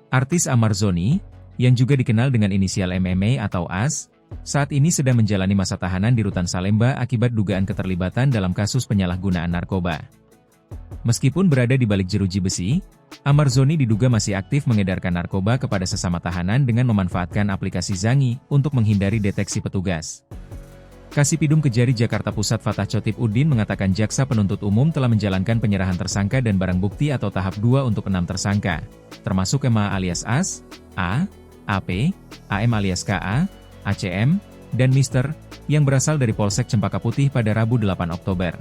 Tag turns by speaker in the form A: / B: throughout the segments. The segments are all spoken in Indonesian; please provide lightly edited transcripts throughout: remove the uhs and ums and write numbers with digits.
A: Artis Amar Zoni, yang juga dikenal dengan inisial MMA atau AS, saat ini sedang menjalani masa tahanan di Rutan Salemba akibat dugaan keterlibatan dalam kasus penyalahgunaan narkoba. Meskipun berada di balik jeruji besi, Amar Zoni diduga masih aktif mengedarkan narkoba kepada sesama tahanan dengan memanfaatkan aplikasi Zangi untuk menghindari deteksi petugas. Kasipidum Kejari Jakarta Pusat Fatah Chotip Udin mengatakan jaksa penuntut umum telah menjalankan penyerahan tersangka dan barang bukti atau tahap 2 untuk 6 tersangka, termasuk MA alias AS, A, AP, AM alias KA, ACM, dan Mister, yang berasal dari Polsek Cempaka Putih pada Rabu 8 Oktober.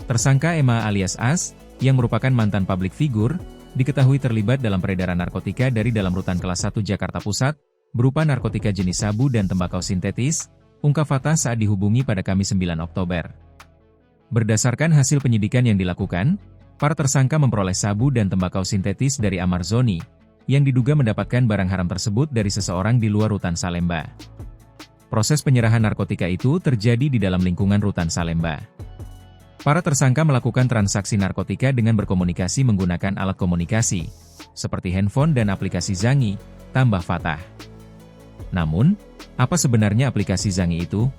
A: Tersangka MA alias AS, yang merupakan mantan publik figur, diketahui terlibat dalam peredaran narkotika dari dalam rutan kelas 1 Jakarta Pusat, berupa narkotika jenis sabu dan tembakau sintetis, ungkap Fatah saat dihubungi pada Kamis 9 Oktober. Berdasarkan hasil penyidikan yang dilakukan, para tersangka memperoleh sabu dan tembakau sintetis dari Amar Zoni, yang diduga mendapatkan barang haram tersebut dari seseorang di luar Rutan Salemba. Proses penyerahan narkotika itu terjadi di dalam lingkungan Rutan Salemba. Para tersangka melakukan transaksi narkotika dengan berkomunikasi menggunakan alat komunikasi, seperti handphone dan aplikasi Zangi, tambah Fatah. Namun, apa sebenarnya aplikasi Zangi itu?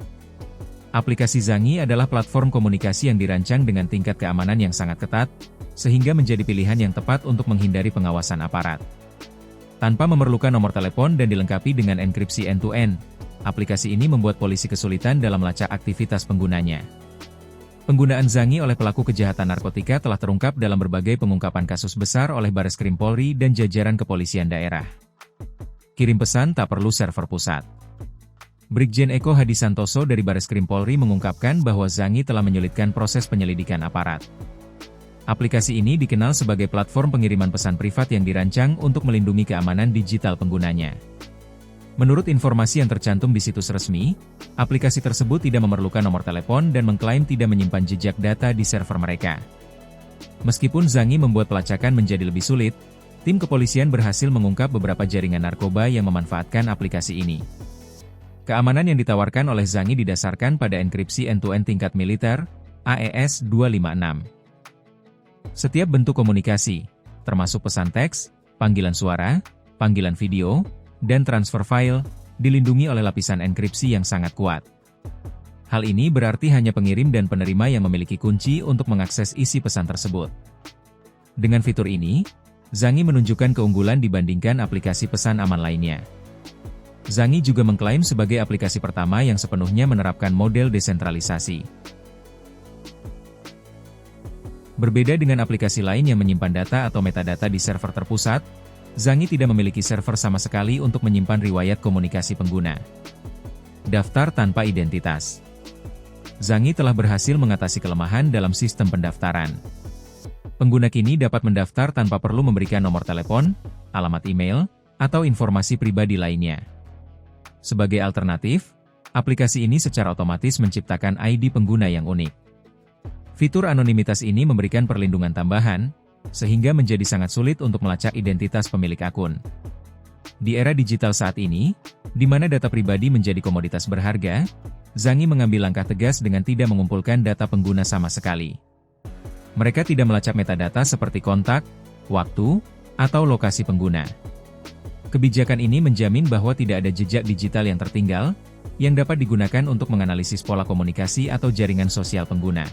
A: Aplikasi Zangi adalah platform komunikasi yang dirancang dengan tingkat keamanan yang sangat ketat, sehingga menjadi pilihan yang tepat untuk menghindari pengawasan aparat. Tanpa memerlukan nomor telepon dan dilengkapi dengan enkripsi end-to-end, aplikasi ini membuat polisi kesulitan dalam melacak aktivitas penggunanya. Penggunaan Zangi oleh pelaku kejahatan narkotika telah terungkap dalam berbagai pengungkapan kasus besar oleh Bareskrim Polri dan jajaran kepolisian daerah. Kirim pesan tak perlu server pusat. Brigjen Eko Hadi Santoso dari Bareskrim Polri mengungkapkan bahwa Zangi telah menyulitkan proses penyelidikan aparat. Aplikasi ini dikenal sebagai platform pengiriman pesan privat yang dirancang untuk melindungi keamanan digital penggunanya. Menurut informasi yang tercantum di situs resmi, aplikasi tersebut tidak memerlukan nomor telepon dan mengklaim tidak menyimpan jejak data di server mereka. Meskipun Zangi membuat pelacakan menjadi lebih sulit, tim kepolisian berhasil mengungkap beberapa jaringan narkoba yang memanfaatkan aplikasi ini. Keamanan yang ditawarkan oleh Zangi didasarkan pada enkripsi end-to-end tingkat militer, AES 256. Setiap bentuk komunikasi, termasuk pesan teks, panggilan suara, panggilan video, dan transfer file, dilindungi oleh lapisan enkripsi yang sangat kuat. Hal ini berarti hanya pengirim dan penerima yang memiliki kunci untuk mengakses isi pesan tersebut. Dengan fitur ini, Zangi menunjukkan keunggulan dibandingkan aplikasi pesan aman lainnya. Zangi juga mengklaim sebagai aplikasi pertama yang sepenuhnya menerapkan model desentralisasi. Berbeda dengan aplikasi lain yang menyimpan data atau metadata di server terpusat, Zangi tidak memiliki server sama sekali untuk menyimpan riwayat komunikasi pengguna. Daftar tanpa identitas. Zangi telah berhasil mengatasi kelemahan dalam sistem pendaftaran. Pengguna kini dapat mendaftar tanpa perlu memberikan nomor telepon, alamat email, atau informasi pribadi lainnya. Sebagai alternatif, aplikasi ini secara otomatis menciptakan ID pengguna yang unik. Fitur anonimitas ini memberikan perlindungan tambahan, sehingga menjadi sangat sulit untuk melacak identitas pemilik akun. Di era digital saat ini, di mana data pribadi menjadi komoditas berharga, Zangi mengambil langkah tegas dengan tidak mengumpulkan data pengguna sama sekali. Mereka tidak melacak metadata seperti kontak, waktu, atau lokasi pengguna. Kebijakan ini menjamin bahwa tidak ada jejak digital yang tertinggal, yang dapat digunakan untuk menganalisis pola komunikasi atau jaringan sosial pengguna.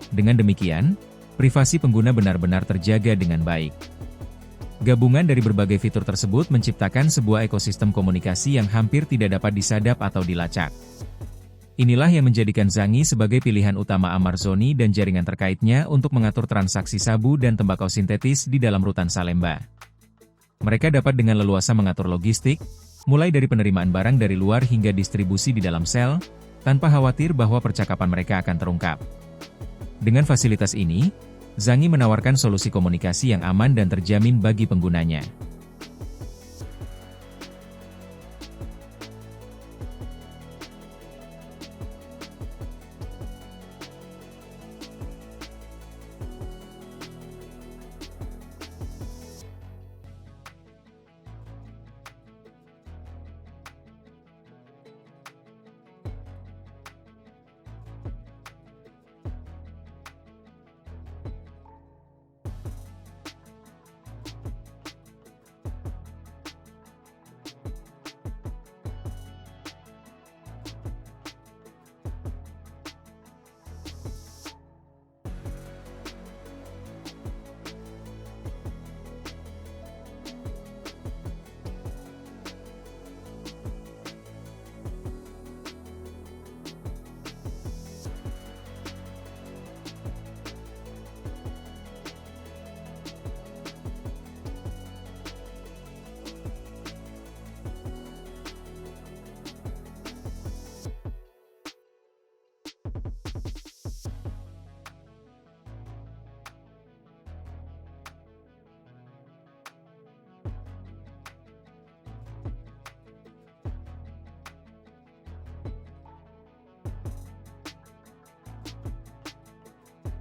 A: Dengan demikian, privasi pengguna benar-benar terjaga dengan baik. Gabungan dari berbagai fitur tersebut menciptakan sebuah ekosistem komunikasi yang hampir tidak dapat disadap atau dilacak. Inilah yang menjadikan Zangi sebagai pilihan utama Amar Zoni dan jaringan terkaitnya untuk mengatur transaksi sabu dan tembakau sintetis di dalam Rutan Salemba. Mereka dapat dengan leluasa mengatur logistik, mulai dari penerimaan barang dari luar hingga distribusi di dalam sel, tanpa khawatir bahwa percakapan mereka akan terungkap. Dengan fasilitas ini, Zangi menawarkan solusi komunikasi yang aman dan terjamin bagi penggunanya.